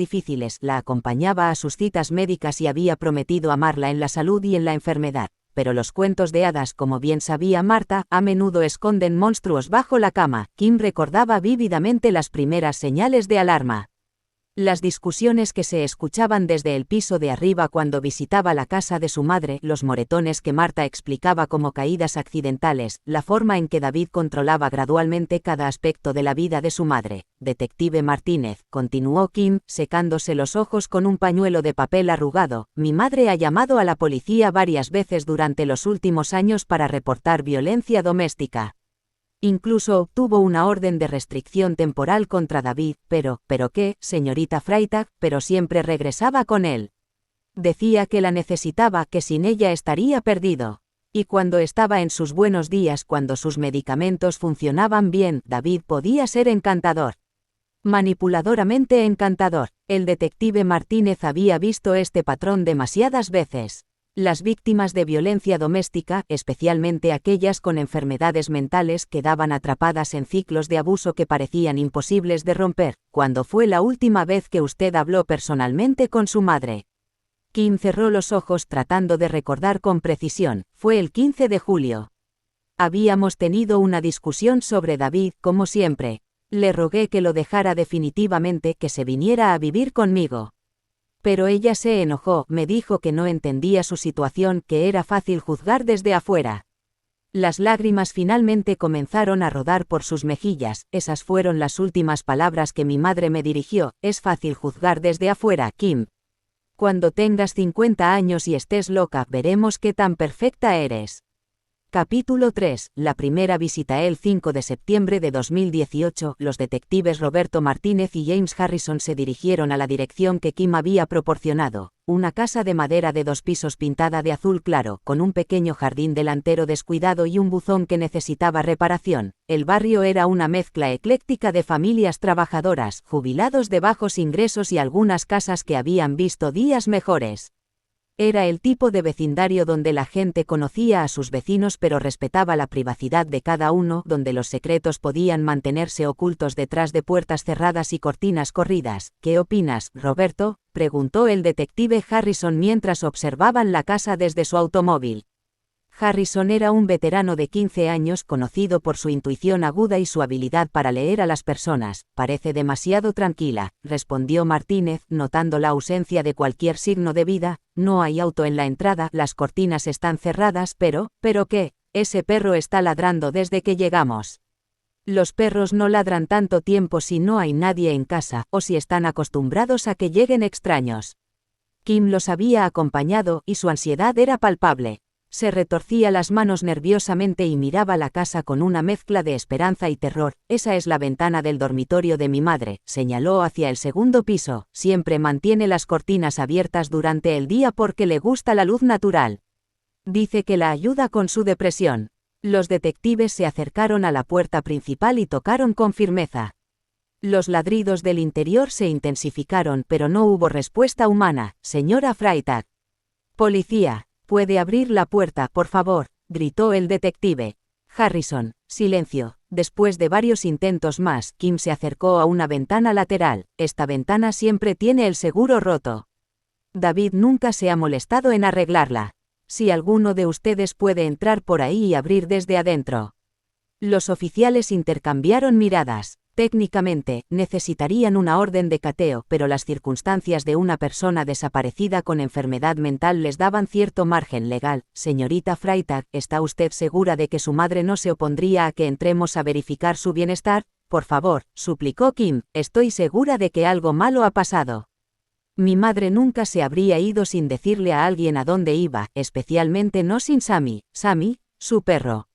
difíciles, la acompañaba a sus citas médicas y había prometido amarla en la salud y en la enfermedad. Pero los cuentos de hadas, como bien sabía Marta, a menudo esconden monstruos bajo la cama. Kim recordaba vívidamente las primeras señales de alarma. Las discusiones que se escuchaban desde el piso de arriba cuando visitaba la casa de su madre, los moretones que Marta explicaba como caídas accidentales, la forma en que David controlaba gradualmente cada aspecto de la vida de su madre. Detective Martínez, continuó Kim, secándose los ojos con un pañuelo de papel arrugado, mi madre ha llamado a la policía varias veces durante los últimos años para reportar violencia doméstica. Incluso obtuvo una orden de restricción temporal contra David, ¿pero qué, señorita Freitag? Pero siempre regresaba con él. Decía que la necesitaba, que sin ella estaría perdido. Y cuando estaba en sus buenos días, cuando sus medicamentos funcionaban bien, David podía ser encantador. Manipuladoramente encantador. El detective Martínez había visto este patrón demasiadas veces. Las víctimas de violencia doméstica, especialmente aquellas con enfermedades mentales, quedaban atrapadas en ciclos de abuso que parecían imposibles de romper. ¿Cuándo fue la última vez que usted habló personalmente con su madre? Kim cerró los ojos tratando de recordar con precisión. Fue el 15 de julio. Habíamos tenido una discusión sobre David, como siempre. Le rogué que lo dejara definitivamente, que se viniera a vivir conmigo. Pero ella se enojó, me dijo que no entendía su situación, que era fácil juzgar desde afuera. Las lágrimas finalmente comenzaron a rodar por sus mejillas, esas fueron las últimas palabras que mi madre me dirigió, es fácil juzgar desde afuera, Kim. Cuando tengas 50 años y estés loca, veremos qué tan perfecta eres. Capítulo 3. La primera visita. El 5 de septiembre de 2018, los detectives Roberto Martínez y James Harrison se dirigieron a la dirección que Kim había proporcionado, una casa de madera de 2 pisos pintada de azul claro, con un pequeño jardín delantero descuidado y un buzón que necesitaba reparación. El barrio era una mezcla ecléctica de familias trabajadoras, jubilados de bajos ingresos y algunas casas que habían visto días mejores. Era el tipo de vecindario donde la gente conocía a sus vecinos pero respetaba la privacidad de cada uno, donde los secretos podían mantenerse ocultos detrás de puertas cerradas y cortinas corridas. ¿Qué opinas, Roberto?, preguntó el detective Harrison mientras observaban la casa desde su automóvil. Harrison era un veterano de 15 años conocido por su intuición aguda y su habilidad para leer a las personas. Parece demasiado tranquila, respondió Martínez, notando la ausencia de cualquier signo de vida. No hay auto en la entrada, las cortinas están cerradas, ¿pero qué? Ese perro está ladrando desde que llegamos. Los perros no ladran tanto tiempo si no hay nadie en casa, o si están acostumbrados a que lleguen extraños. Kim los había acompañado, y su ansiedad era palpable. Se retorcía las manos nerviosamente y miraba la casa con una mezcla de esperanza y terror. Esa es la ventana del dormitorio de mi madre, señaló hacia el segundo piso. Siempre mantiene las cortinas abiertas durante el día porque le gusta la luz natural. Dice que la ayuda con su depresión. Los detectives se acercaron a la puerta principal y tocaron con firmeza. Los ladridos del interior se intensificaron, pero no hubo respuesta humana. Señora Freitag. Policía. «¿Puede abrir la puerta, por favor?», gritó el detective. Harrison, silencio. Después de varios intentos más, Kim se acercó a una ventana lateral. Esta ventana siempre tiene el seguro roto. David nunca se ha molestado en arreglarla. Si alguno de ustedes puede entrar por ahí y abrir desde adentro. Los oficiales intercambiaron miradas. Técnicamente, necesitarían una orden de cateo, pero las circunstancias de una persona desaparecida con enfermedad mental les daban cierto margen legal. Señorita Freitag, ¿está usted segura de que su madre no se opondría a que entremos a verificar su bienestar? Por favor, suplicó Kim, estoy segura de que algo malo ha pasado. Mi madre nunca se habría ido sin decirle a alguien a dónde iba, especialmente no sin Sammy. Sammy, su perro.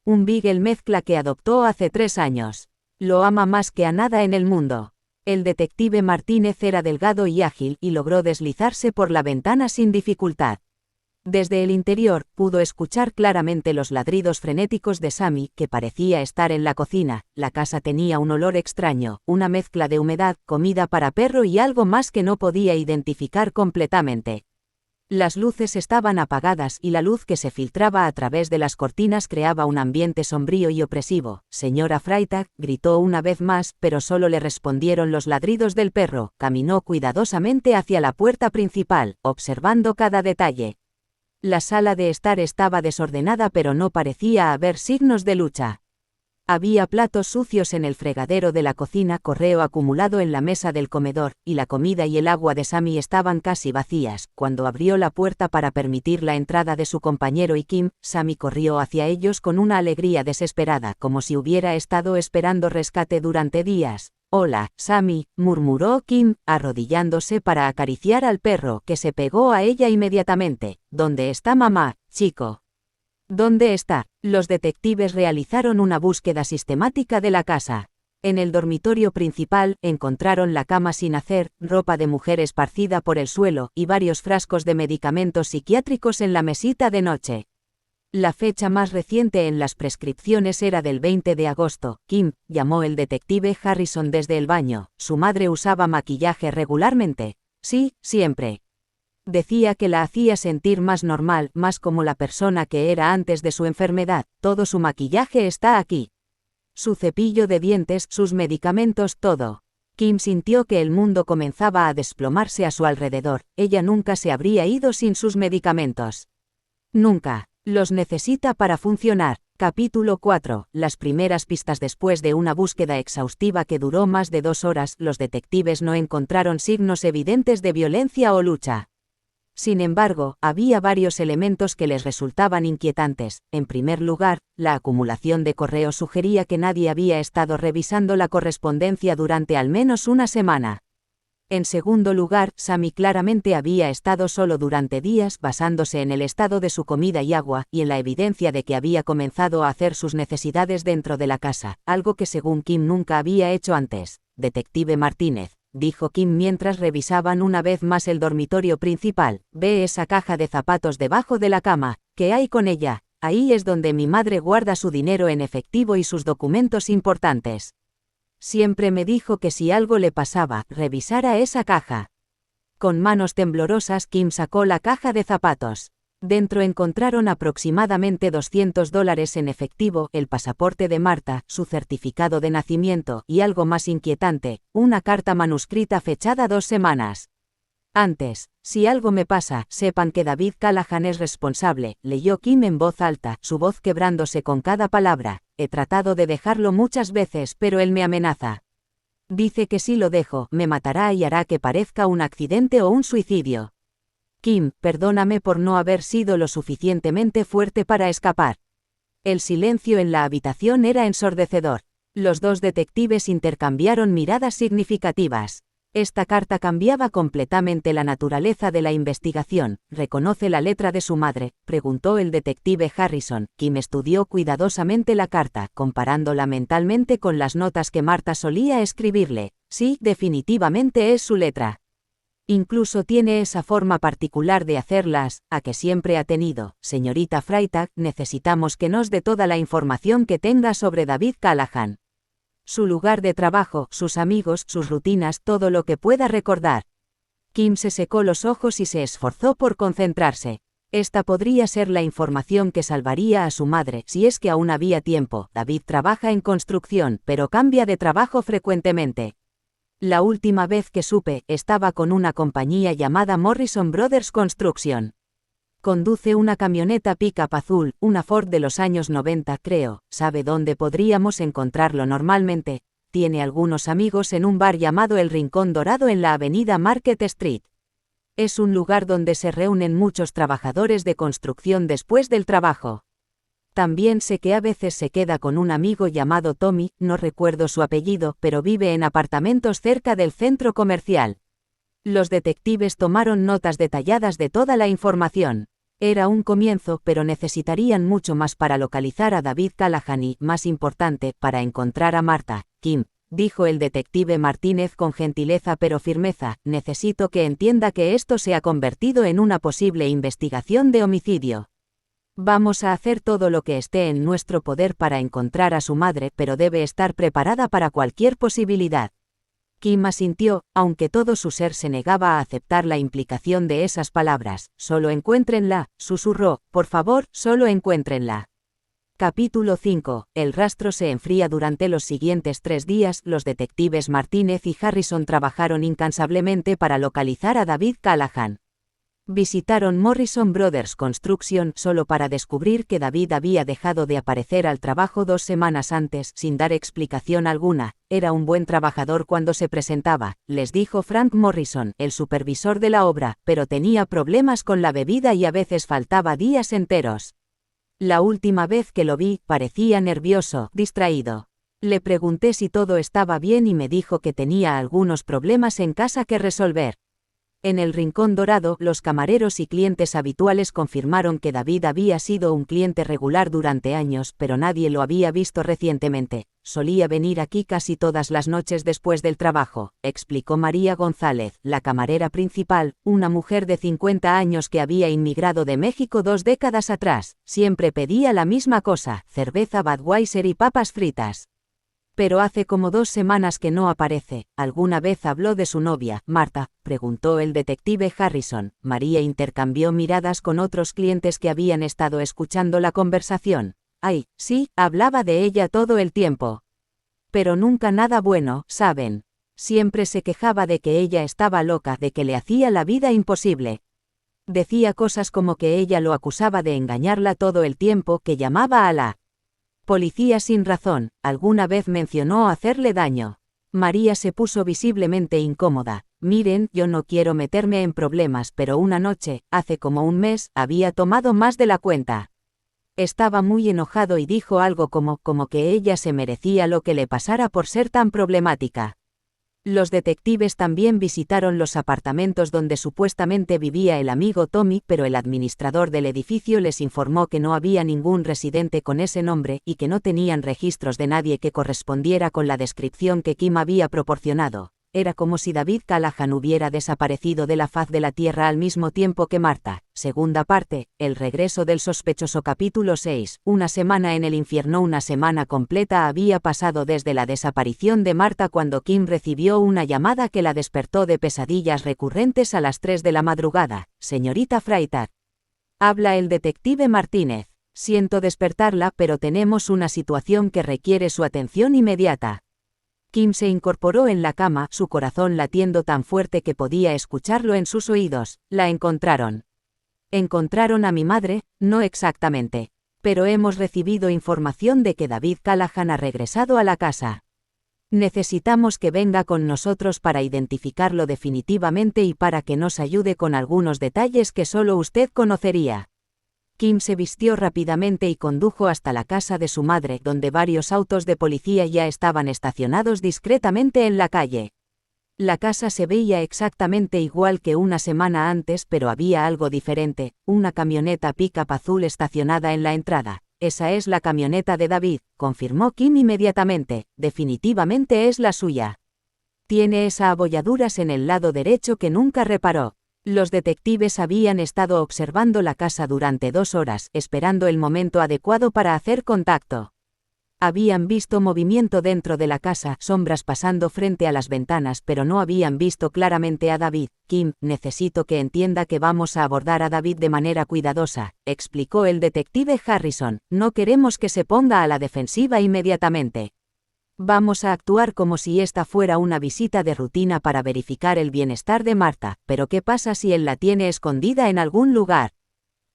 Un beagle mezcla que adoptó hace 3 años. Lo ama más que a nada en el mundo. El detective Martínez era delgado y ágil y logró deslizarse por la ventana sin dificultad. Desde el interior, pudo escuchar claramente los ladridos frenéticos de Sammy, que parecía estar en la cocina. La casa tenía un olor extraño, una mezcla de humedad, comida para perro y algo más que no podía identificar completamente. Las luces estaban apagadas y la luz que se filtraba a través de las cortinas creaba un ambiente sombrío y opresivo. «Señora Freitag», gritó una vez más, pero solo le respondieron los ladridos del perro. Caminó cuidadosamente hacia la puerta principal, observando cada detalle. La sala de estar estaba desordenada, pero no parecía haber signos de lucha. Había platos sucios en el fregadero de la cocina, correo acumulado en la mesa del comedor, y la comida y el agua de Sammy estaban casi vacías. Cuando abrió la puerta para permitir la entrada de su compañero y Kim, Sammy corrió hacia ellos con una alegría desesperada, como si hubiera estado esperando rescate durante días. «Hola, Sammy», murmuró Kim, arrodillándose para acariciar al perro, que se pegó a ella inmediatamente. «¿Dónde está mamá, chico? ¿Dónde está?» Los detectives realizaron una búsqueda sistemática de la casa. En el dormitorio principal, encontraron la cama sin hacer, ropa de mujer esparcida por el suelo, y varios frascos de medicamentos psiquiátricos en la mesita de noche. La fecha más reciente en las prescripciones era del 20 de agosto. «Kim», llamó el detective Harrison desde el baño. «¿Su madre usaba maquillaje regularmente?» «Sí, siempre. Decía que la hacía sentir más normal, más como la persona que era antes de su enfermedad. Todo su maquillaje está aquí. Su cepillo de dientes, sus medicamentos, todo». Kim sintió que el mundo comenzaba a desplomarse a su alrededor. Ella nunca se habría ido sin sus medicamentos. Nunca. Los necesita para funcionar. Capítulo 4. Las primeras pistas. Después de una búsqueda exhaustiva que duró más de 2 horas, los detectives no encontraron signos evidentes de violencia o lucha. Sin embargo, había varios elementos que les resultaban inquietantes. En primer lugar, la acumulación de correos sugería que nadie había estado revisando la correspondencia durante al menos una semana. En segundo lugar, Sammy claramente había estado solo durante días, basándose en el estado de su comida y agua, y en la evidencia de que había comenzado a hacer sus necesidades dentro de la casa, algo que según Kim nunca había hecho antes. «Detective Martínez», dijo Kim mientras revisaban una vez más el dormitorio principal, «¿ve esa caja de zapatos debajo de la cama? ¿Qué hay con ella? Ahí es donde mi madre guarda su dinero en efectivo y sus documentos importantes. Siempre me dijo que si algo le pasaba, revisara esa caja». Con manos temblorosas, Kim sacó la caja de zapatos. Dentro encontraron aproximadamente $200 en efectivo, el pasaporte de Marta, su certificado de nacimiento, y algo más inquietante, una carta manuscrita fechada 2 semanas antes. «Si algo me pasa, sepan que David Callahan es responsable», leyó Kim en voz alta, su voz quebrándose con cada palabra. «He tratado de dejarlo muchas veces, pero él me amenaza. Dice que si lo dejo, me matará y hará que parezca un accidente o un suicidio». «Kim, perdóname por no haber sido lo suficientemente fuerte para escapar». El silencio en la habitación era ensordecedor. Los dos detectives intercambiaron miradas significativas. Esta carta cambiaba completamente la naturaleza de la investigación. «¿Reconoce la letra de su madre?», preguntó el detective Harrison. Kim estudió cuidadosamente la carta, comparándola mentalmente con las notas que Marta solía escribirle. «Sí, definitivamente es su letra. Incluso tiene esa forma particular de hacerlas, a que siempre ha tenido. Señorita Freitag, necesitamos que nos dé toda la información que tenga sobre David Callahan. Su lugar de trabajo, sus amigos, sus rutinas, todo lo que pueda recordar». Kim se secó los ojos y se esforzó por concentrarse. Esta podría ser la información que salvaría a su madre, si es que aún había tiempo. «David trabaja en construcción, pero cambia de trabajo frecuentemente. La última vez que supe, estaba con una compañía llamada Morrison Brothers Construction. Conduce una camioneta pick-up azul, una Ford de los años 90 creo. ¿Sabe dónde podríamos encontrarlo normalmente? Tiene algunos amigos en un bar llamado El Rincón Dorado en la avenida Market Street. Es un lugar donde se reúnen muchos trabajadores de construcción después del trabajo. También sé que a veces se queda con un amigo llamado Tommy, no recuerdo su apellido, pero vive en apartamentos cerca del centro comercial». Los detectives tomaron notas detalladas de toda la información. Era un comienzo, pero necesitarían mucho más para localizar a David Callahan y, más importante, para encontrar a Marta. «Kim», dijo el detective Martínez con gentileza pero firmeza, «necesito que entienda que esto se ha convertido en una posible investigación de homicidio. Vamos a hacer todo lo que esté en nuestro poder para encontrar a su madre, pero debe estar preparada para cualquier posibilidad. Kim asintió, aunque todo su ser se negaba a aceptar la implicación de esas palabras. Solo encuéntrenla, susurró, por favor, solo encuéntrenla. Capítulo 5. El rastro se enfría. Durante los siguientes 3 días, los detectives Martínez y Harrison trabajaron incansablemente para localizar a David Callahan. Visitaron Morrison Brothers Construction solo para descubrir que David había dejado de aparecer al trabajo 2 semanas antes, sin dar explicación alguna. Era un buen trabajador cuando se presentaba, les dijo Frank Morrison, el supervisor de la obra, pero tenía problemas con la bebida y a veces faltaba días enteros. La última vez que lo vi, parecía nervioso, distraído. Le pregunté si todo estaba bien y me dijo que tenía algunos problemas en casa que resolver. En el Rincón Dorado, los camareros y clientes habituales confirmaron que David había sido un cliente regular durante años, pero nadie lo había visto recientemente. Solía venir aquí casi todas las noches después del trabajo, explicó María González, la camarera principal, una mujer de 50 años que había inmigrado de México 2 décadas atrás. Siempre pedía la misma cosa, cerveza Budweiser y papas fritas. Pero hace como 2 semanas que no aparece. ¿Alguna vez habló de su novia, Marta?, preguntó el detective Harrison. María intercambió miradas con otros clientes que habían estado escuchando la conversación. Ay, sí, hablaba de ella todo el tiempo. Pero nunca nada bueno, ¿saben? Siempre se quejaba de que ella estaba loca, de que le hacía la vida imposible. Decía cosas como que ella lo acusaba de engañarla todo el tiempo, que llamaba a la policía sin razón. Alguna vez mencionó hacerle daño. María se puso visiblemente incómoda. Miren, yo no quiero meterme en problemas, pero una noche, hace como un mes, había tomado más de la cuenta. Estaba muy enojado y dijo algo como que ella se merecía lo que le pasara por ser tan problemática. Los detectives también visitaron los apartamentos donde supuestamente vivía el amigo Tommy, pero el administrador del edificio les informó que no había ningún residente con ese nombre y que no tenían registros de nadie que correspondiera con la descripción que Kim había proporcionado. Era como si David Callahan hubiera desaparecido de la faz de la tierra al mismo tiempo que Marta. Segunda parte, el regreso del sospechoso. Capítulo 6. Una semana en el infierno. Una semana completa había pasado desde la desaparición de Marta cuando Kim recibió una llamada que la despertó de pesadillas recurrentes a las 3 de la madrugada. Señorita Freitag. Habla el detective Martínez. Siento despertarla, pero tenemos una situación que requiere su atención inmediata. Kim se incorporó en la cama, su corazón latiendo tan fuerte que podía escucharlo en sus oídos. La encontraron. ¿Encontraron a mi madre? No exactamente. Pero hemos recibido información de que David Callahan ha regresado a la casa. Necesitamos que venga con nosotros para identificarlo definitivamente y para que nos ayude con algunos detalles que solo usted conocería. Kim se vistió rápidamente y condujo hasta la casa de su madre, donde varios autos de policía ya estaban estacionados discretamente en la calle. La casa se veía exactamente igual que una semana antes, pero había algo diferente: una camioneta pick-up azul estacionada en la entrada. Esa es la camioneta de David, confirmó Kim inmediatamente. Definitivamente es la suya. Tiene esas abolladuras en el lado derecho que nunca reparó. Los detectives habían estado observando la casa durante 2 horas, esperando el momento adecuado para hacer contacto. Habían visto movimiento dentro de la casa, sombras pasando frente a las ventanas, pero no habían visto claramente a David. Kim, necesito que entienda que vamos a abordar a David de manera cuidadosa, explicó el detective Harrison. No queremos que se ponga a la defensiva inmediatamente. Vamos a actuar como si esta fuera una visita de rutina para verificar el bienestar de Marta. Pero ¿qué pasa si él la tiene escondida en algún lugar?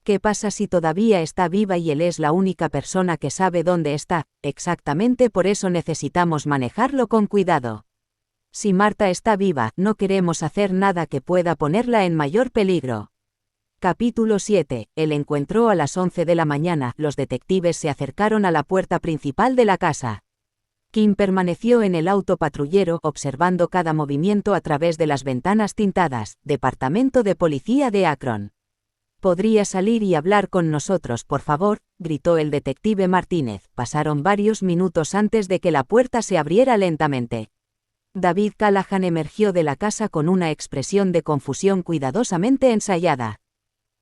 ¿Qué pasa si todavía está viva y él es la única persona que sabe dónde está? Exactamente por eso necesitamos manejarlo con cuidado. Si Marta está viva, no queremos hacer nada que pueda ponerla en mayor peligro. Capítulo 7. El encuentro. A las 11 de la mañana, los detectives se acercaron a la puerta principal de la casa. Kim permaneció en el auto patrullero, observando cada movimiento a través de las ventanas tintadas. Departamento de Policía de Akron. ¿Podría salir y hablar con nosotros, por favor?, gritó el detective Martínez. Pasaron varios minutos antes de que la puerta se abriera lentamente. David Callahan emergió de la casa con una expresión de confusión cuidadosamente ensayada.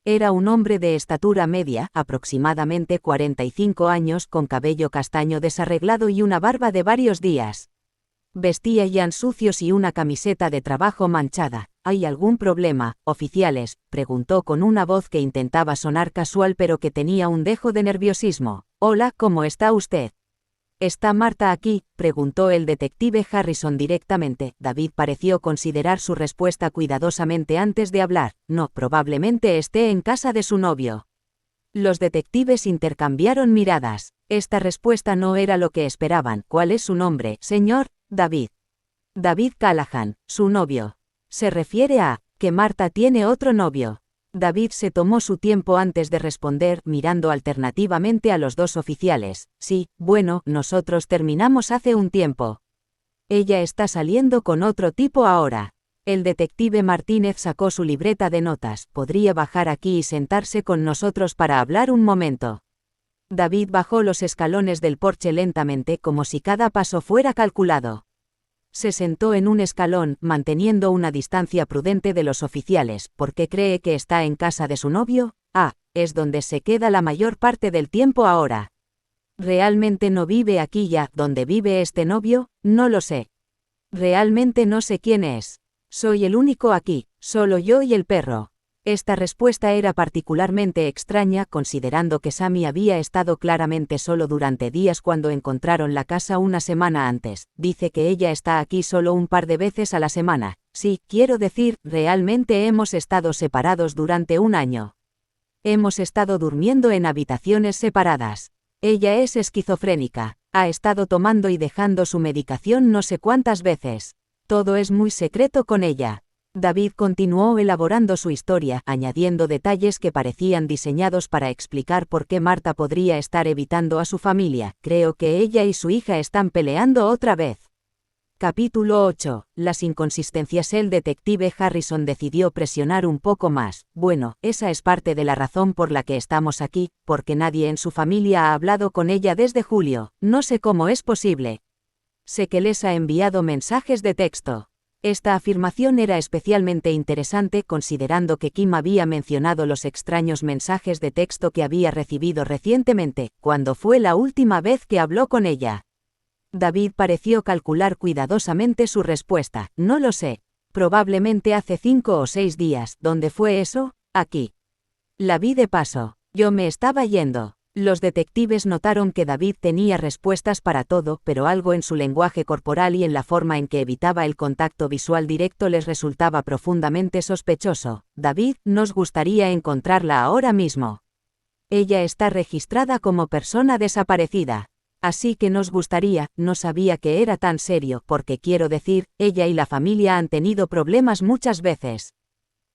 Era un hombre de estatura media, aproximadamente 45 años, con cabello castaño desarreglado y una barba de varios días. Vestía jeans sucios y una camiseta de trabajo manchada. ¿Hay algún problema, oficiales?, preguntó con una voz que intentaba sonar casual pero que tenía un dejo de nerviosismo. Hola, ¿cómo está usted? ¿Está Marta aquí?, preguntó el detective Harrison directamente. David pareció considerar su respuesta cuidadosamente antes de hablar. No, probablemente esté en casa de su novio. Los detectives intercambiaron miradas. Esta respuesta no era lo que esperaban. ¿Cuál es su nombre, señor? David. David Callahan, su novio. Se refiere a que Marta tiene otro novio. David se tomó su tiempo antes de responder, mirando alternativamente a los dos oficiales. Sí, bueno, nosotros terminamos hace un tiempo. Ella está saliendo con otro tipo ahora. El detective Martínez sacó su libreta de notas. ¿Podría bajar aquí y sentarse con nosotros para hablar un momento? David bajó los escalones del porche lentamente como si cada paso fuera calculado. Se sentó en un escalón, manteniendo una distancia prudente de los oficiales. ¿Por qué cree que está en casa de su novio? Es donde se queda la mayor parte del tiempo ahora. ¿Realmente no vive aquí ya, donde vive este novio? No lo sé. Realmente no sé quién es. Soy el único aquí, solo yo y el perro. Esta respuesta era particularmente extraña considerando que Sammy había estado claramente solo durante días cuando encontraron la casa una semana antes. Dice que ella está aquí solo un par de veces a la semana. Sí, quiero decir, realmente hemos estado separados durante un año. Hemos estado durmiendo en habitaciones separadas. Ella es esquizofrénica. Ha estado tomando y dejando su medicación no sé cuántas veces. Todo es muy secreto con ella. David continuó elaborando su historia, añadiendo detalles que parecían diseñados para explicar por qué Marta podría estar evitando a su familia. Creo que ella y su hija están peleando otra vez. Capítulo 8. Las inconsistencias. El detective Harrison decidió presionar un poco más. Bueno, esa es parte de la razón por la que estamos aquí, porque nadie en su familia ha hablado con ella desde julio. No sé cómo es posible. Sé que les ha enviado mensajes de texto. Esta afirmación era especialmente interesante considerando que Kim había mencionado los extraños mensajes de texto que había recibido recientemente. ¿Cuándo fue la última vez que habló con ella? David pareció calcular cuidadosamente su respuesta. No lo sé. Probablemente hace 5 o 6 días. ¿Dónde fue eso? Aquí. La vi de paso. Yo me estaba yendo. Los detectives notaron que David tenía respuestas para todo, pero algo en su lenguaje corporal y en la forma en que evitaba el contacto visual directo les resultaba profundamente sospechoso. David, nos gustaría encontrarla ahora mismo. Ella está registrada como persona desaparecida. Así que nos gustaría, no sabía que era tan serio, porque quiero decir, ella y la familia han tenido problemas muchas veces.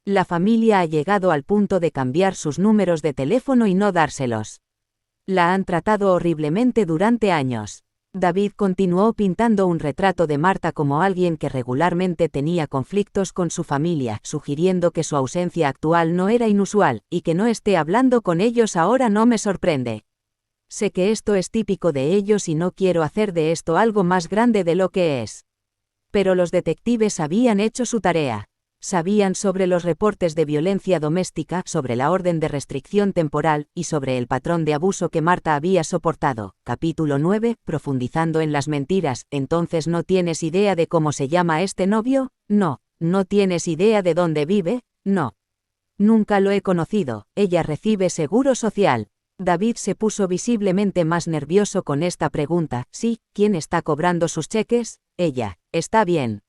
La familia ha llegado al punto de cambiar sus números de teléfono y no dárselos. La han tratado horriblemente durante años. David continuó pintando un retrato de Marta como alguien que regularmente tenía conflictos con su familia, sugiriendo que su ausencia actual no era inusual, y que no esté hablando con ellos ahora no me sorprende. Sé que esto es típico de ellos y no quiero hacer de esto algo más grande de lo que es. Pero los detectives habían hecho su tarea. Sabían sobre los reportes de violencia doméstica, sobre la orden de restricción temporal, y sobre el patrón de abuso que Marta había soportado. Capítulo 9. Profundizando en las mentiras. ¿Entonces no tienes idea de cómo se llama este novio? No. ¿No tienes idea de dónde vive? No. Nunca lo he conocido. Ella recibe seguro social. David se puso visiblemente más nervioso con esta pregunta. Sí, ¿quién está cobrando sus cheques? Ella. Está bien.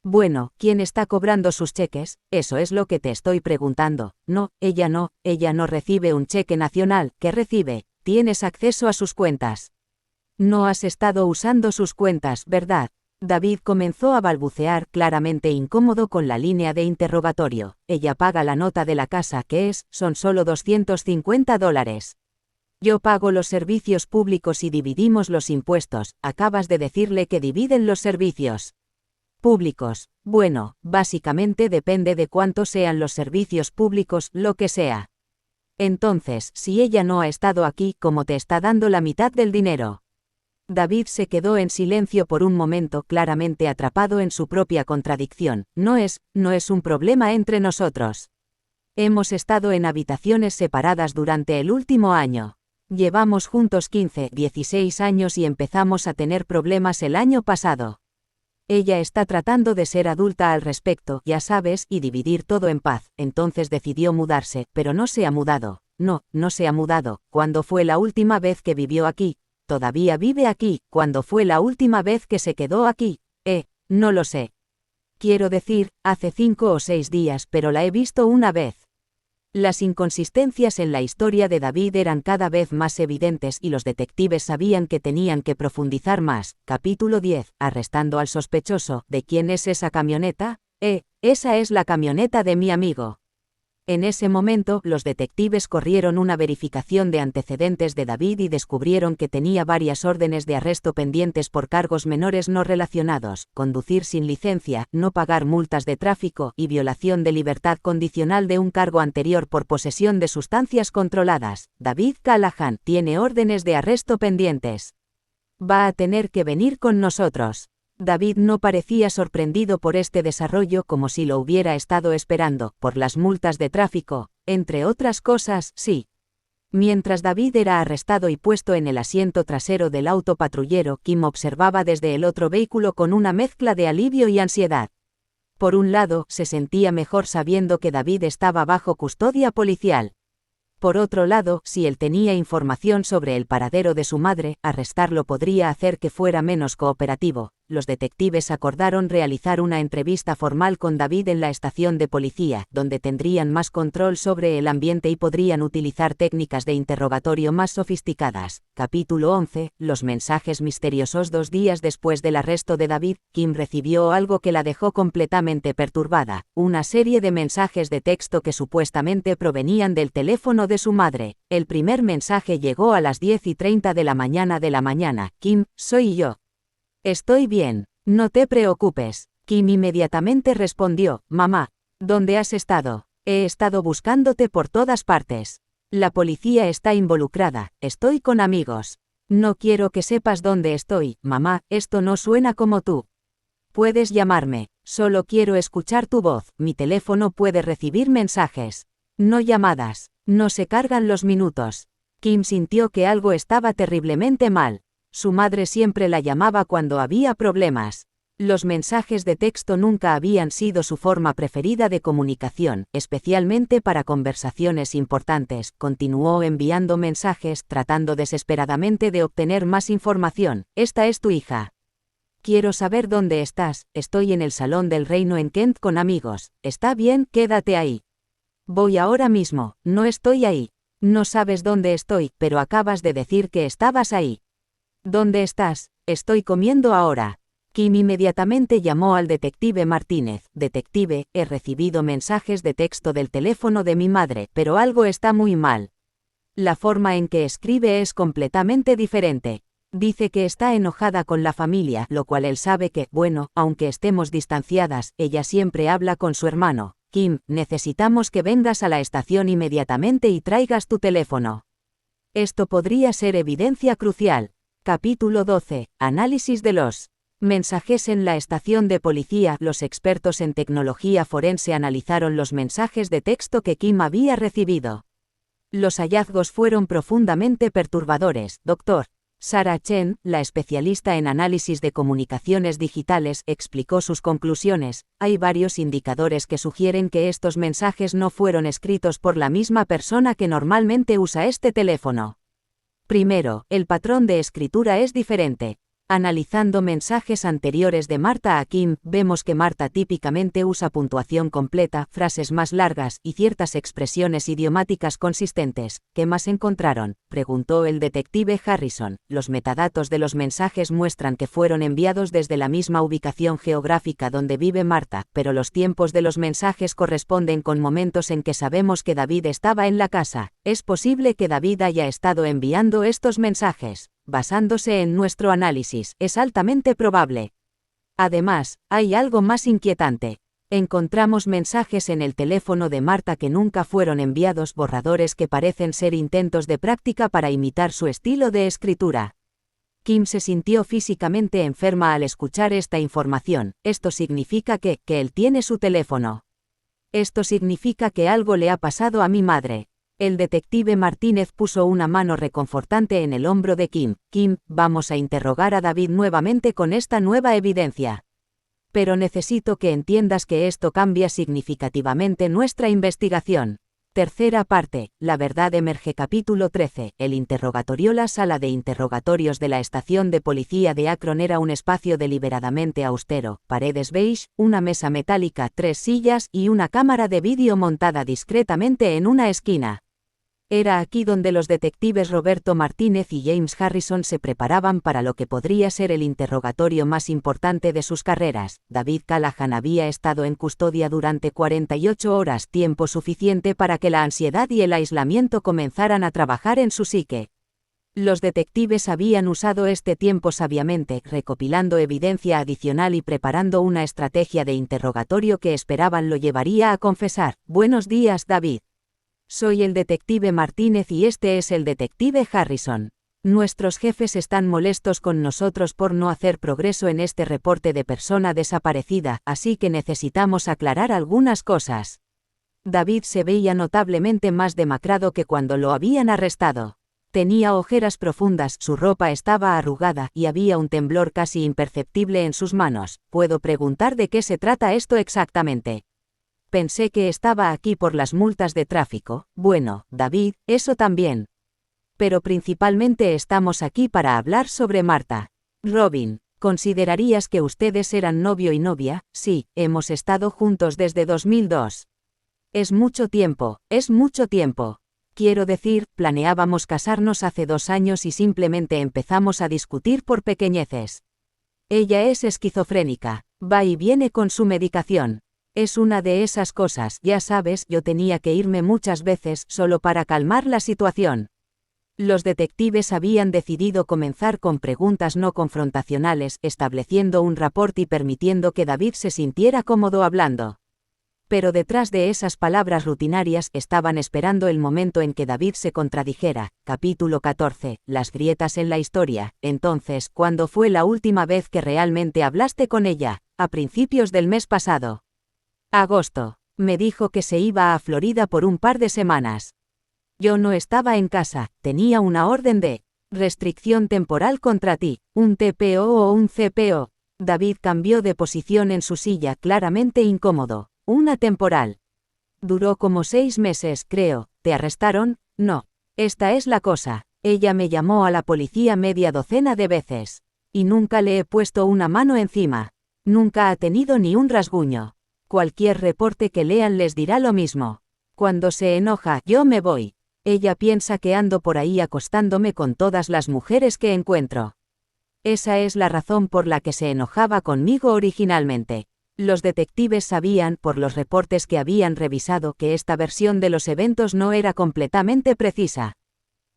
Bueno, ¿quién está cobrando sus cheques? Eso es lo que te estoy preguntando. No, ella no recibe un cheque nacional. ¿Qué recibe? Tienes acceso a sus cuentas. No has estado usando sus cuentas, ¿verdad? David comenzó a balbucear, claramente incómodo con la línea de interrogatorio. Ella paga la nota de la casa, son solo $250. Yo pago los servicios públicos y dividimos los impuestos. Acabas de decirle que dividen los servicios públicos. Bueno, básicamente depende de cuánto sean los servicios públicos, lo que sea. Entonces, si ella no ha estado aquí, ¿cómo te está dando la mitad del dinero? David se quedó en silencio por un momento, claramente atrapado en su propia contradicción. No es un problema entre nosotros. Hemos estado en habitaciones separadas durante el último año. Llevamos juntos 15, 16 años y empezamos a tener problemas el año pasado. Ella está tratando de ser adulta al respecto, ya sabes, y dividir todo en paz. Entonces decidió mudarse, pero no se ha mudado. No, no se ha mudado. ¿Cuándo fue la última vez que vivió aquí? Todavía vive aquí. ¿Cuándo fue la última vez que se quedó aquí? No lo sé. Quiero decir, hace 5 o 6 días, pero la he visto una vez. Las inconsistencias en la historia de David eran cada vez más evidentes y los detectives sabían que tenían que profundizar más. Capítulo 10. Arrestando al sospechoso. ¿De quién es esa camioneta? Esa es la camioneta de mi amigo. En ese momento, los detectives corrieron una verificación de antecedentes de David y descubrieron que tenía varias órdenes de arresto pendientes por cargos menores no relacionados: conducir sin licencia, no pagar multas de tráfico y violación de libertad condicional de un cargo anterior por posesión de sustancias controladas. David Callahan tiene órdenes de arresto pendientes. Va a tener que venir con nosotros. David no parecía sorprendido por este desarrollo, como si lo hubiera estado esperando. Por las multas de tráfico, entre otras cosas, sí. Mientras David era arrestado y puesto en el asiento trasero del auto patrullero, Kim observaba desde el otro vehículo con una mezcla de alivio y ansiedad. Por un lado, se sentía mejor sabiendo que David estaba bajo custodia policial. Por otro lado, si él tenía información sobre el paradero de su madre, arrestarlo podría hacer que fuera menos cooperativo. Los detectives acordaron realizar una entrevista formal con David en la estación de policía, donde tendrían más control sobre el ambiente y podrían utilizar técnicas de interrogatorio más sofisticadas. Capítulo 11. Los mensajes misteriosos. 2 días después del arresto de David, Kim recibió algo que la dejó completamente perturbada: una serie de mensajes de texto que supuestamente provenían del teléfono de su madre. El primer mensaje llegó a las 10:30 de la mañana. Kim, soy yo. Estoy bien, no te preocupes. Kim inmediatamente respondió: mamá, ¿dónde has estado? He estado buscándote por todas partes. La policía está involucrada, estoy con amigos. No quiero que sepas dónde estoy, mamá, esto no suena como tú. Puedes llamarme, solo quiero escuchar tu voz. Mi teléfono puede recibir mensajes, no llamadas. No se cargan los minutos. Kim sintió que algo estaba terriblemente mal. Su madre siempre la llamaba cuando había problemas. Los mensajes de texto nunca habían sido su forma preferida de comunicación, especialmente para conversaciones importantes. Continuó enviando mensajes, tratando desesperadamente de obtener más información. Esta es tu hija. Quiero saber dónde estás. Estoy en el Salón del Reino en Kent con amigos. Está bien, quédate ahí. Voy ahora mismo. No estoy ahí. No sabes dónde estoy, pero acabas de decir que estabas ahí. ¿Dónde estás? Estoy comiendo ahora. Kim inmediatamente llamó al detective Martínez. Detective, he recibido mensajes de texto del teléfono de mi madre, pero algo está muy mal. La forma en que escribe es completamente diferente. Dice que está enojada con la familia, lo cual él sabe que, bueno, aunque estemos distanciadas, ella siempre habla con su hermano. Kim, necesitamos que vengas a la estación inmediatamente y traigas tu teléfono. Esto podría ser evidencia crucial. Capítulo 12. Análisis de los mensajes en la estación de policía. Los expertos en tecnología forense analizaron los mensajes de texto que Kim había recibido. Los hallazgos fueron profundamente perturbadores. Dr. Sarah Chen, la especialista en análisis de comunicaciones digitales, explicó sus conclusiones. Hay varios indicadores que sugieren que estos mensajes no fueron escritos por la misma persona que normalmente usa este teléfono. Primero, el patrón de escritura es diferente. Analizando mensajes anteriores de Marta a Kim, vemos que Marta típicamente usa puntuación completa, frases más largas y ciertas expresiones idiomáticas consistentes. ¿Qué más encontraron?, preguntó el detective Harrison. Los metadatos de los mensajes muestran que fueron enviados desde la misma ubicación geográfica donde vive Marta, pero los tiempos de los mensajes corresponden con momentos en que sabemos que David estaba en la casa. Es posible que David haya estado enviando estos mensajes basándose en nuestro análisis. Es altamente probable. Además, hay algo más inquietante. Encontramos mensajes en el teléfono de Marta que nunca fueron enviados, borradores que parecen ser intentos de práctica para imitar su estilo de escritura. Kim se sintió físicamente enferma al escuchar esta información. Esto significa que él tiene su teléfono. Esto significa que algo le ha pasado a mi madre. El detective Martínez puso una mano reconfortante en el hombro de Kim. Kim, vamos a interrogar a David nuevamente con esta nueva evidencia. Pero necesito que entiendas que esto cambia significativamente nuestra investigación. Tercera parte, la verdad emerge. Capítulo 13, el interrogatorio. La sala de interrogatorios de la estación de policía de Akron era un espacio deliberadamente austero, paredes beige, una mesa metálica, 3 sillas y una cámara de vídeo montada discretamente en una esquina. Era aquí donde los detectives Roberto Martínez y James Harrison se preparaban para lo que podría ser el interrogatorio más importante de sus carreras. David Callahan había estado en custodia durante 48 horas, tiempo suficiente para que la ansiedad y el aislamiento comenzaran a trabajar en su psique. Los detectives habían usado este tiempo sabiamente, recopilando evidencia adicional y preparando una estrategia de interrogatorio que esperaban lo llevaría a confesar. Buenos días, David. Soy el detective Martínez y este es el detective Harrison. Nuestros jefes están molestos con nosotros por no hacer progreso en este reporte de persona desaparecida, así que necesitamos aclarar algunas cosas. David se veía notablemente más demacrado que cuando lo habían arrestado. Tenía ojeras profundas, su ropa estaba arrugada y había un temblor casi imperceptible en sus manos. ¿Puedo preguntar de qué se trata esto exactamente? Pensé que estaba aquí por las multas de tráfico. Bueno, David, eso también. Pero principalmente estamos aquí para hablar sobre Marta. Robin, ¿considerarías que ustedes eran novio y novia? Sí, hemos estado juntos desde 2002. Es mucho tiempo, es mucho tiempo. Quiero decir, planeábamos casarnos hace 2 años y simplemente empezamos a discutir por pequeñeces. Ella es esquizofrénica, va y viene con su medicación. Es una de esas cosas, ya sabes, yo tenía que irme muchas veces solo para calmar la situación. Los detectives habían decidido comenzar con preguntas no confrontacionales, estableciendo un rapport y permitiendo que David se sintiera cómodo hablando. Pero detrás de esas palabras rutinarias estaban esperando el momento en que David se contradijera. Capítulo 14, las grietas en la historia. Entonces, ¿cuándo fue la última vez que realmente hablaste con ella? A principios del mes pasado. Agosto. Me dijo que se iba a Florida por un par de semanas. Yo no estaba en casa, tenía una orden de restricción temporal contra ti, un TPO o un CPO. David cambió de posición en su silla, claramente incómodo. Una temporal. Duró como 6 meses, creo. ¿Te arrestaron? No. Esta es la cosa. Ella me llamó a la policía media docena de veces. Y nunca le he puesto una mano encima. Nunca ha tenido ni un rasguño. Cualquier reporte que lean les dirá lo mismo. Cuando se enoja, yo me voy. Ella piensa que ando por ahí acostándome con todas las mujeres que encuentro. Esa es la razón por la que se enojaba conmigo originalmente. Los detectives sabían, por los reportes que habían revisado, que esta versión de los eventos no era completamente precisa.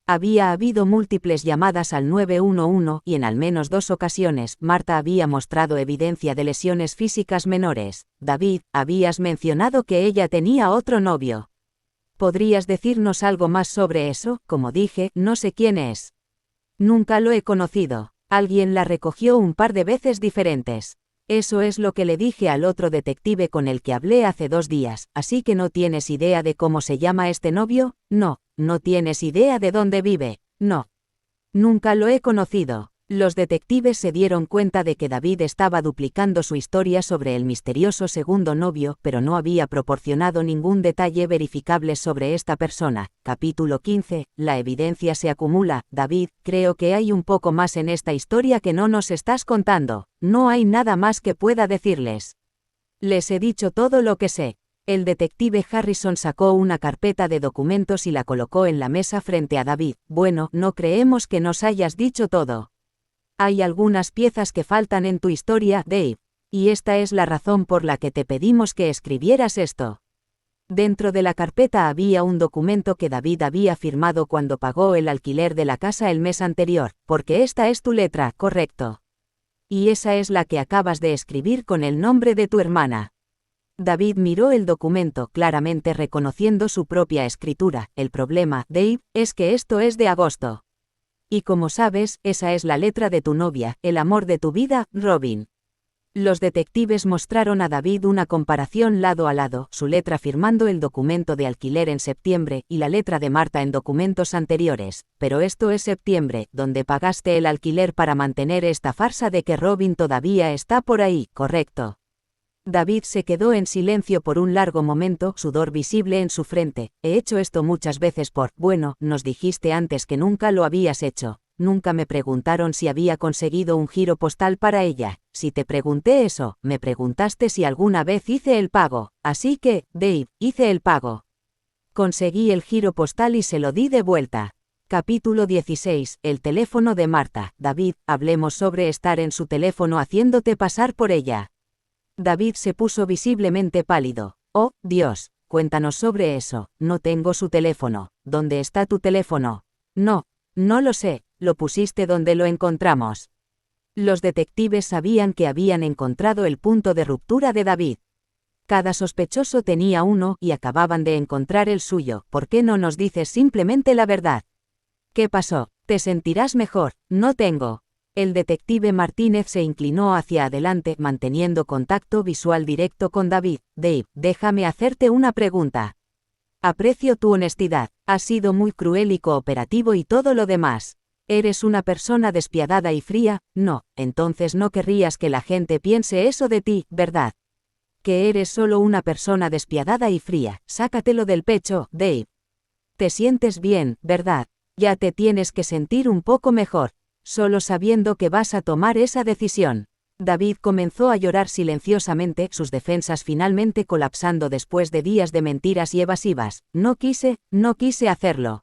Había habido múltiples llamadas al 911 y en al menos 2 ocasiones Marta había mostrado evidencia de lesiones físicas menores. David, habías mencionado que ella tenía otro novio. ¿Podrías decirnos algo más sobre eso? Como dije, no sé quién es. Nunca lo he conocido. Alguien la recogió un par de veces diferentes. Eso es lo que le dije al otro detective con el que hablé hace 2 días. ¿Así que no tienes idea de cómo se llama este novio? No. ¿No tienes idea de dónde vive? No. Nunca lo he conocido. Los detectives se dieron cuenta de que David estaba duplicando su historia sobre el misterioso segundo novio, pero no había proporcionado ningún detalle verificable sobre esta persona. Capítulo 15. La evidencia se acumula. David, creo que hay un poco más en esta historia que no nos estás contando. No hay nada más que pueda decirles. Les he dicho todo lo que sé. El detective Harrison sacó una carpeta de documentos y la colocó en la mesa frente a David. Bueno, no creemos que nos hayas dicho todo. Hay algunas piezas que faltan en tu historia, Dave. Y esta es la razón por la que te pedimos que escribieras esto. Dentro de la carpeta había un documento que David había firmado cuando pagó el alquiler de la casa el mes anterior, porque esta es tu letra, correcto. Y esa es la que acabas de escribir con el nombre de tu hermana. David miró el documento, claramente reconociendo su propia escritura. El problema, Dave, es que esto es de agosto. Y como sabes, esa es la letra de tu novia, el amor de tu vida, Robin. Los detectives mostraron a David una comparación lado a lado, su letra firmando el documento de alquiler en septiembre y la letra de Marta en documentos anteriores. Pero esto es septiembre, donde pagaste el alquiler para mantener esta farsa de que Robin todavía está por ahí, ¿correcto? David se quedó en silencio por un largo momento, sudor visible en su frente. He hecho esto muchas veces bueno, nos dijiste antes que nunca lo habías hecho. Nunca me preguntaron si había conseguido un giro postal para ella. Si te pregunté eso, me preguntaste si alguna vez hice el pago. Así que, Dave, hice el pago. Conseguí el giro postal y se lo di de vuelta. Capítulo 16. El teléfono de Marta. David, hablemos sobre estar en su teléfono haciéndote pasar por ella. David se puso visiblemente pálido. Oh, Dios, cuéntanos sobre eso. No tengo su teléfono. ¿Dónde está tu teléfono? No lo sé. Lo pusiste donde lo encontramos. Los detectives sabían que habían encontrado el punto de ruptura de David. Cada sospechoso tenía uno y acababan de encontrar el suyo. ¿Por qué no nos dices simplemente la verdad? ¿Qué pasó? Te sentirás mejor. No tengo. El detective Martínez se inclinó hacia adelante, manteniendo contacto visual directo con David. Dave, déjame hacerte una pregunta. Aprecio tu honestidad. Has sido muy cruel y cooperativo y todo lo demás. ¿Eres una persona despiadada y fría? No, entonces no querrías que la gente piense eso de ti, ¿verdad? Que eres solo una persona despiadada y fría. Sácatelo del pecho, Dave. Te sientes bien, ¿verdad? Ya te tienes que sentir un poco mejor, solo sabiendo que vas a tomar esa decisión. David comenzó a llorar silenciosamente, sus defensas finalmente colapsando después de días de mentiras y evasivas. No quise hacerlo.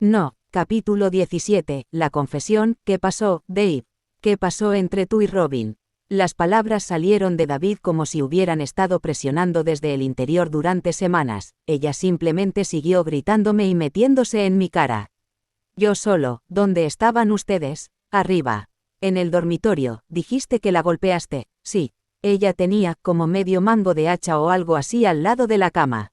No. Capítulo 17. La confesión. ¿Qué pasó, Dave? ¿Qué pasó entre tú y Robin? Las palabras salieron de David como si hubieran estado presionando desde el interior durante semanas. Ella simplemente siguió gritándome y metiéndose en mi cara. Yo solo. ¿Dónde estaban ustedes? Arriba. En el dormitorio. Dijiste que la golpeaste. Sí. Ella tenía como medio mango de hacha o algo así al lado de la cama.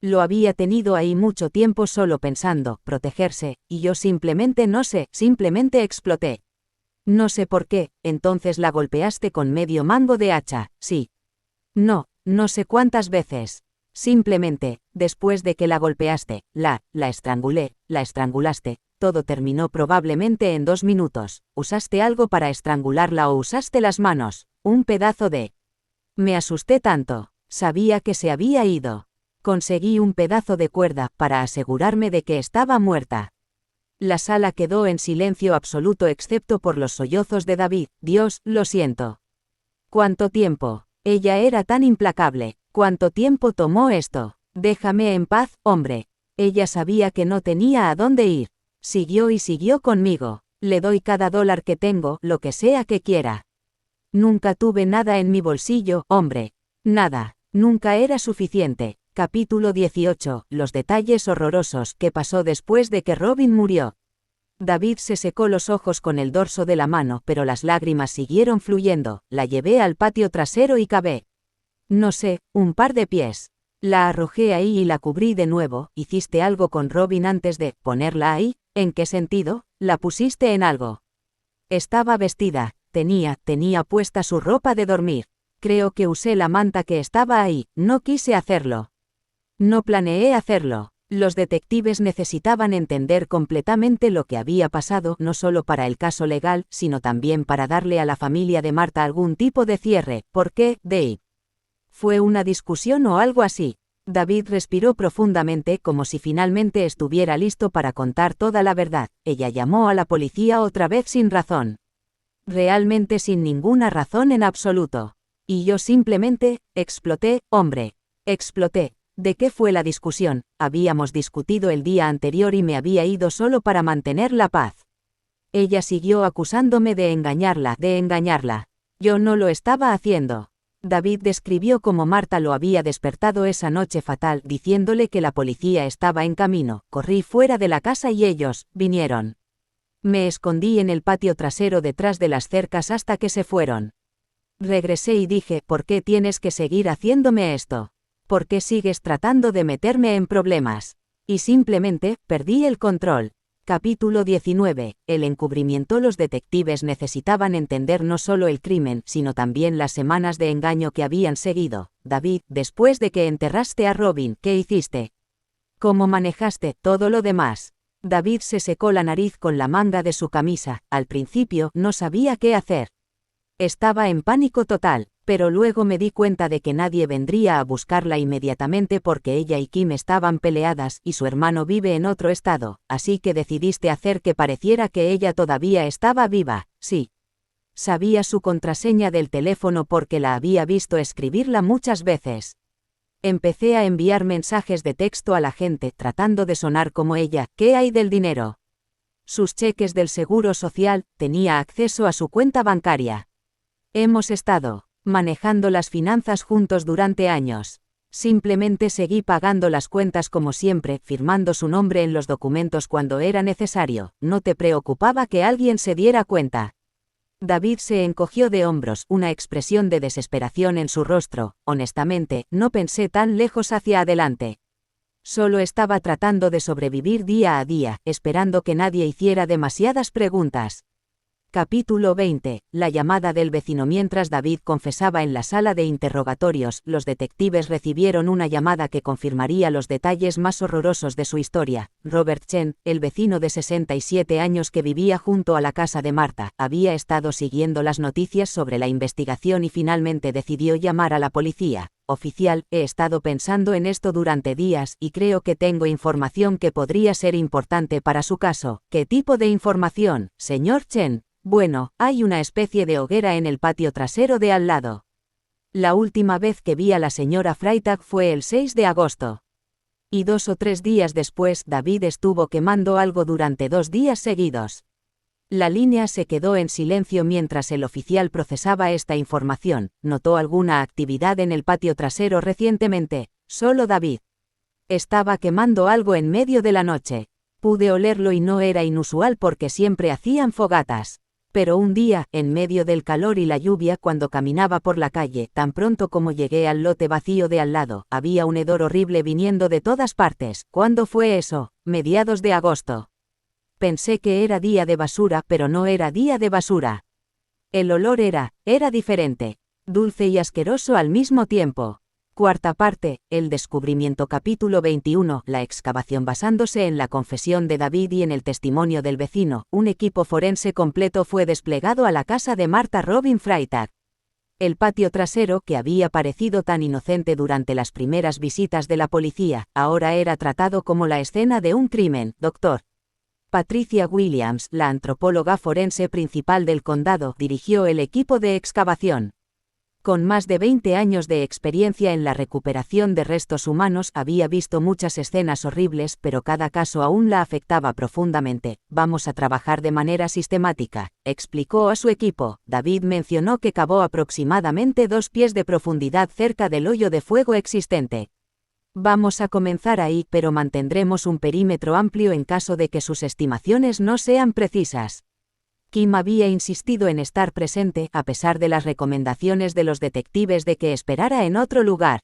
Lo había tenido ahí mucho tiempo solo pensando, protegerse, y yo simplemente simplemente exploté. No sé por qué. Entonces la golpeaste con medio mango de hacha. Sí. No sé cuántas veces. Simplemente, después de que la golpeaste, la estrangulé, la estrangulaste. Todo terminó probablemente en 2 minutos. ¿Usaste algo para estrangularla o usaste las manos? Un pedazo de... Me asusté tanto. Sabía que se había ido. Conseguí un pedazo de cuerda para asegurarme de que estaba muerta. La sala quedó en silencio absoluto excepto por los sollozos de David. Dios, lo siento. ¿Cuánto tiempo? Ella era tan implacable. ¿Cuánto tiempo tomó esto? Déjame en paz, hombre. Ella sabía que no tenía a dónde ir. Siguió y siguió conmigo. Le doy cada dólar que tengo, lo que sea que quiera. Nunca tuve nada en mi bolsillo, hombre. Nada. Nunca era suficiente. Capítulo 18. Los detalles horrorosos. ¿Qué pasó después de que Robin murió? David se secó los ojos con el dorso de la mano, pero las lágrimas siguieron fluyendo. La llevé al patio trasero y cavé. No sé, un par de pies. La arrojé ahí y la cubrí de nuevo. ¿Hiciste algo con Robin antes de ponerla ahí? ¿En qué sentido? ¿La pusiste en algo? Estaba vestida. Tenía puesta su ropa de dormir. Creo que usé la manta que estaba ahí. No quise hacerlo. No planeé hacerlo. Los detectives necesitaban entender completamente lo que había pasado, no solo para el caso legal, sino también para darle a la familia de Marta algún tipo de cierre. ¿Por qué, Dave? ¿Fue una discusión o algo así? David respiró profundamente como si finalmente estuviera listo para contar toda la verdad. Ella llamó a la policía otra vez sin razón. Realmente sin ninguna razón en absoluto. Y yo simplemente, exploté, hombre. Exploté. ¿De qué fue la discusión? Habíamos discutido el día anterior y me había ido solo para mantener la paz. Ella siguió acusándome de engañarla. Yo no lo estaba haciendo. David describió cómo Marta lo había despertado esa noche fatal, diciéndole que la policía estaba en camino. Corrí fuera de la casa y ellos vinieron. Me escondí en el patio trasero detrás de las cercas hasta que se fueron. Regresé y dije, ¿por qué tienes que seguir haciéndome esto? ¿Por qué sigues tratando de meterme en problemas? Y simplemente, perdí el control. Capítulo 19. El encubrimiento. Los detectives necesitaban entender no solo el crimen, sino también las semanas de engaño que habían seguido. David, después de que enterraste a Robin, ¿qué hiciste? ¿Cómo manejaste todo lo demás? David se secó la nariz con la manga de su camisa. Al principio, no sabía qué hacer. Estaba en pánico total, pero luego me di cuenta de que nadie vendría a buscarla inmediatamente porque ella y Kim estaban peleadas y su hermano vive en otro estado, así que decidiste hacer que pareciera que ella todavía estaba viva, sí. Sabía su contraseña del teléfono porque la había visto escribirla muchas veces. Empecé a enviar mensajes de texto a la gente tratando de sonar como ella. ¿Qué hay del dinero? Sus cheques del seguro social, tenía acceso a su cuenta bancaria. Hemos estado manejando las finanzas juntos durante años. Simplemente seguí pagando las cuentas como siempre, firmando su nombre en los documentos cuando era necesario. ¿No te preocupaba que alguien se diera cuenta? David se encogió de hombros, una expresión de desesperación en su rostro. Honestamente, no pensé tan lejos hacia adelante. Solo estaba tratando de sobrevivir día a día, esperando que nadie hiciera demasiadas preguntas. Capítulo 20. La llamada del vecino. Mientras David confesaba en la sala de interrogatorios, los detectives recibieron una llamada que confirmaría los detalles más horrorosos de su historia. Robert Chen, el vecino de 67 años que vivía junto a la casa de Marta, había estado siguiendo las noticias sobre la investigación y finalmente decidió llamar a la policía. Oficial, he estado pensando en esto durante días y creo que tengo información que podría ser importante para su caso. ¿Qué tipo de información, señor Chen? Bueno, hay una especie de hoguera en el patio trasero de al lado. La última vez que vi a la señora Freitag fue el 6 de agosto. Y 2 o 3 días después David estuvo quemando algo durante 2 días seguidos. La línea se quedó en silencio mientras el oficial procesaba esta información. ¿Notó alguna actividad en el patio trasero recientemente? Solo David. Estaba quemando algo en medio de la noche. Pude olerlo y no era inusual porque siempre hacían fogatas. Pero un día, en medio del calor y la lluvia cuando caminaba por la calle, tan pronto como llegué al lote vacío de al lado, había un hedor horrible viniendo de todas partes. ¿Cuándo fue eso? Mediados de agosto. Pensé que era día de basura, pero no era día de basura. El olor era diferente, dulce y asqueroso al mismo tiempo. Cuarta parte, el descubrimiento. Capítulo 21. La excavación. Basándose en la confesión de David y en el testimonio del vecino, un equipo forense completo fue desplegado a la casa de Martha Robin Freitag. El patio trasero, que había parecido tan inocente durante las primeras visitas de la policía, ahora era tratado como la escena de un crimen. Dr. Patricia Williams, la antropóloga forense principal del condado, dirigió el equipo de excavación. Con más de 20 años de experiencia en la recuperación de restos humanos, había visto muchas escenas horribles, pero cada caso aún la afectaba profundamente. Vamos a trabajar de manera sistemática, explicó a su equipo. David mencionó que cavó aproximadamente 2 pies de profundidad cerca del hoyo de fuego existente. Vamos a comenzar ahí, pero mantendremos un perímetro amplio en caso de que sus estimaciones no sean precisas. Kim había insistido en estar presente, a pesar de las recomendaciones de los detectives de que esperara en otro lugar.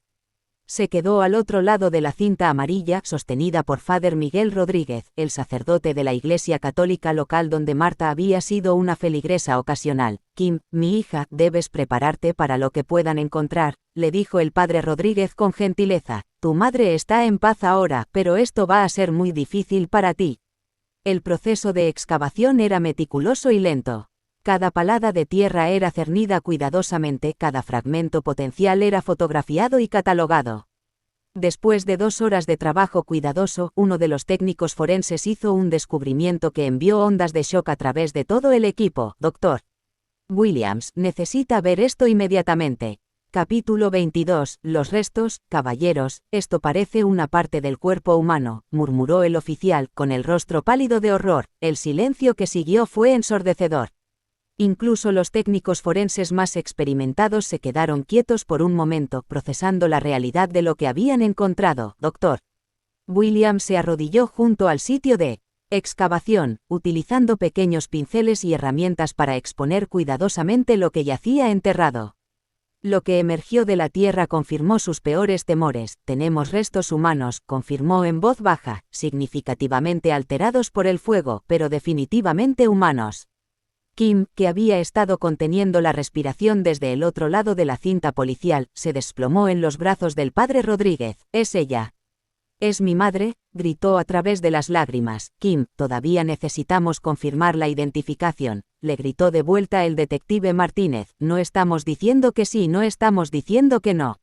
Se quedó al otro lado de la cinta amarilla, sostenida por Father Miguel Rodríguez, el sacerdote de la Iglesia Católica local donde Marta había sido una feligresa ocasional. Kim, mi hija, debes prepararte para lo que puedan encontrar, le dijo el padre Rodríguez con gentileza. Tu madre está en paz ahora, pero esto va a ser muy difícil para ti. El proceso de excavación era meticuloso y lento. Cada palada de tierra era cernida cuidadosamente, cada fragmento potencial era fotografiado y catalogado. Después de 2 horas de trabajo cuidadoso, uno de los técnicos forenses hizo un descubrimiento que envió ondas de shock a través de todo el equipo. Dr. Williams, necesita ver esto inmediatamente. Capítulo 22. Los restos. Caballeros, esto parece una parte del cuerpo humano, murmuró el oficial, con el rostro pálido de horror. El silencio que siguió fue ensordecedor. Incluso los técnicos forenses más experimentados se quedaron quietos por un momento, procesando la realidad de lo que habían encontrado. Dr. Williams se arrodilló junto al sitio de excavación, utilizando pequeños pinceles y herramientas para exponer cuidadosamente lo que yacía enterrado. Lo que emergió de la tierra confirmó sus peores temores. Tenemos restos humanos, confirmó en voz baja, significativamente alterados por el fuego, pero definitivamente humanos. Kim, que había estado conteniendo la respiración desde el otro lado de la cinta policial, se desplomó en los brazos del padre Rodríguez. Es ella. Es mi madre, gritó a través de las lágrimas. Kim, todavía necesitamos confirmar la identificación. le gritó de vuelta el detective Martínez, no estamos diciendo que sí, no estamos diciendo que no.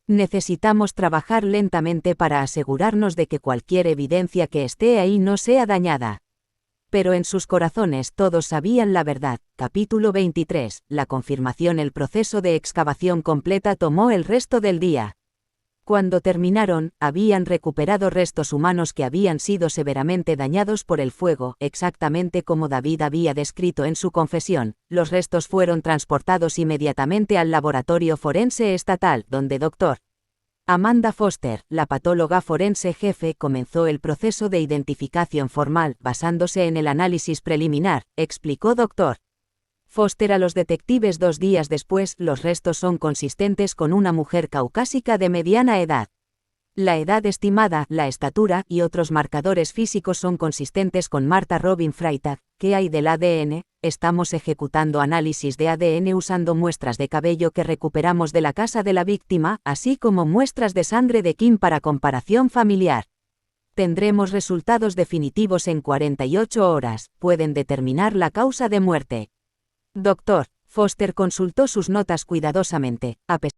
Necesitamos trabajar lentamente para asegurarnos de que cualquier evidencia que esté ahí no sea dañada. Pero en sus corazones todos sabían la verdad. Capítulo 23. La confirmación. El proceso de excavación completa tomó el resto del día. Cuando terminaron, habían recuperado restos humanos que habían sido severamente dañados por el fuego, exactamente como David había descrito en su confesión. Los restos fueron transportados inmediatamente al laboratorio forense estatal, donde Dr. Amanda Foster, la patóloga forense jefe, comenzó el proceso de identificación formal, basándose en el análisis preliminar, explicó Dr. Foster a los detectives 2 días después. Los restos son consistentes con una mujer caucásica de mediana edad. La edad estimada, la estatura y otros marcadores físicos son consistentes con Martha Robin Freitag. ¿Qué hay del ADN? Estamos ejecutando análisis de ADN usando muestras de cabello que recuperamos de la casa de la víctima, así como muestras de sangre de Kim para comparación familiar. Tendremos resultados definitivos en 48 horas. Pueden determinar la causa de muerte. Dr. Foster consultó sus notas cuidadosamente. A pesar